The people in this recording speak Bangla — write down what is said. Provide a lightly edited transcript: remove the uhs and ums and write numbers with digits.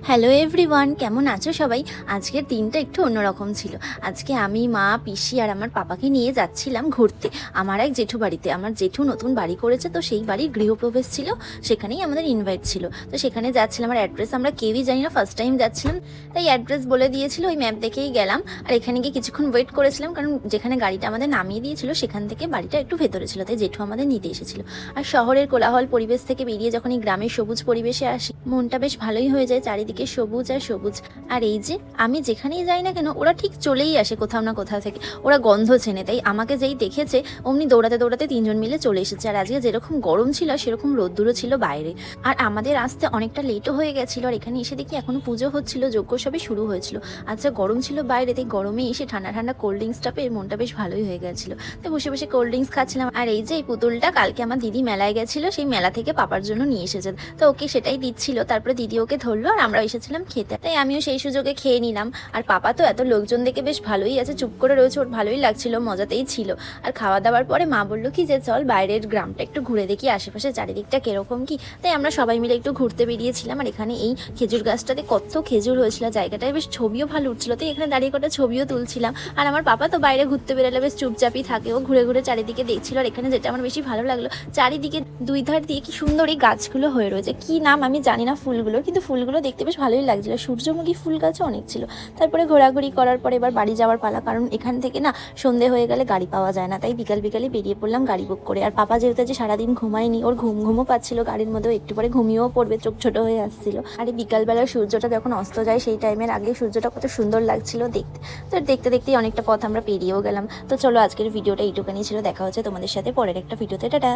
হ্যালো এভরিওয়ান, কেমন আছো সবাই? আজকের দিনটা একটু অন্যরকম ছিল। আজকে আমি, মা, পিসি আর আমার পাপাকে নিয়ে যাচ্ছিলাম ঘুরতে আমার এক জেঠু বাড়িতে। আমার জেঠু নতুন বাড়ি করেছে, তো সেই বাড়ির গৃহপ্রবেশ ছিল, সেখানেই আমাদের ইনভাইট ছিল। তো সেখানে যাচ্ছিলাম। আর অ্যাড্রেস আমরা কেউই জানি না, ফার্স্ট টাইম যাচ্ছিলাম, তাই অ্যাড্রেস বলে দিয়েছিল, ওই ম্যাপ দেখেই গেলাম। আর এখানে গিয়ে কিছুক্ষণ ওয়েট করেছিলাম, কারণ যেখানে গাড়িটা আমাদের নামিয়ে দিয়েছিল সেখান থেকে বাড়িটা একটু ভেতরে ছিল, তাই জেঠু আমাদের নিতে এসেছিল। আর শহরের কোলাহল পরিবেশ থেকে বেরিয়ে যখন এই গ্রামের সবুজ পরিবেশে আসি, মনটা বেশ ভালোই হয়ে যায়। চারিদিকে সবুজ আর সবুজ। আর এই যে আমি যেখানেই যাই না কেন, ওরা ঠিক চলেই আসে কোথাও না কোথাও থেকে। ওরা গন্ধ চেনে, তাই আমাকে যেই দেখেছে অমনি দৌড়াতে দৌড়াতে তিনজন মিলে চলে এসেছে। আর আজকে যেরকম গরম ছিল সেরকম রোদ্দুরও ছিল বাইরে। আর আমাদের আসতে অনেকটা লেটও হয়ে গেছিলো। আর এখানে এসে দেখি এখনো পুজো হচ্ছিল, যজ্ঞ সবই শুরু হয়েছিল। আচ্ছা, গরম ছিল বাইরে, তাই গরমে এসে ঠান্ডা ঠান্ডা কোল্ড ড্রিঙ্কসটা পেয়ে মনটা বেশ ভালোই হয়ে গেছিলো। তাই বসে বসে কোল্ড ড্রিঙ্কস খাচ্ছিলাম। আর এই যে এই পুতুলটা কালকে আমার দিদি মেলায় গেছিলো, সেই মেলা থেকে পাপার জন্য নিয়ে এসেছে, তো ওকে সেটাই দিচ্ছিল। তারপরে দিদি ওকে ধরলো আর আমরা এসেছিলাম খেতে, তাই আমিও সেই সুযোগে খেয়ে নিলাম। আর পাপা তো এত লোকজন দেখে বেশ ভালোই আছে, চুপ করে রয়েছে, ওর ভালোই লাগছিল, মজাতেই ছিল। আর খাওয়া দাওয়ার পরে মা বললো কি যে চল বাইরের গ্রামটা একটু ঘুরে দেখি, আশেপাশে চারিদিকটা কিরকম কি। তাই আমরা সবাই মিলে একটু ঘুরতে বেরিয়েছিলাম। আর এখানে এই খেজুর গাছটাতে কত খেজুর হয়েছিল, জায়গাটায় বেশ ছবিও ভালো উঠছিল, তাই এখানে দাঁড়িয়ে কটা ছবিও তুলছিলাম। আর আমার পাপা তো বাইরে ঘুরতে বেরোলে বেশ চুপচাপই থাকে, ও ঘুরে ঘুরে চারিদিকে দেখছিল। আর এখানে যেটা আমার বেশি ভালো লাগলো, চারিদিকে দুই ধার দিয়ে কি সুন্দর এই গাছগুলো হয়ে রয়েছে, কি নাম আমি জানি না ফুলগুলোর, কিন্তু ফুলগুলো দেখতে বেশ ভালোই লাগছিল। সূর্যমুখী ফুল গাছও অনেক ছিল। তারপরে ঘোরাঘুরি করার পরে এবার বাড়ি যাওয়ার পালা, কারণ এখান থেকে না সন্ধে হয়ে গেলে গাড়ি পাওয়া যায় না, তাই বিকালে বেরিয়ে পড়লাম গাড়ি বুক করে। আর পাপা যেহেতু যে সারাদিন ঘুমায়নি, ওর ঘুমও পাচ্ছিল গাড়ির মধ্যেও, একটু পরে ঘুমিয়েও পড়বে, চোখ ছোট হয়ে আসছিল। আর এই বিকালবেলার সূর্যটা যখন অস্ত যায়, সেই টাইমের আগে সূর্যটা কত সুন্দর লাগছিল দেখতে। তো দেখতে দেখতেই অনেকটা পথ আমরা পেরিয়েও গেলাম। তো চলো, আজকের ভিডিওটা এইটুখানি ছিল। দেখা হচ্ছে তোমাদের সাথে পরের একটা ভিডিওতে। টাটা।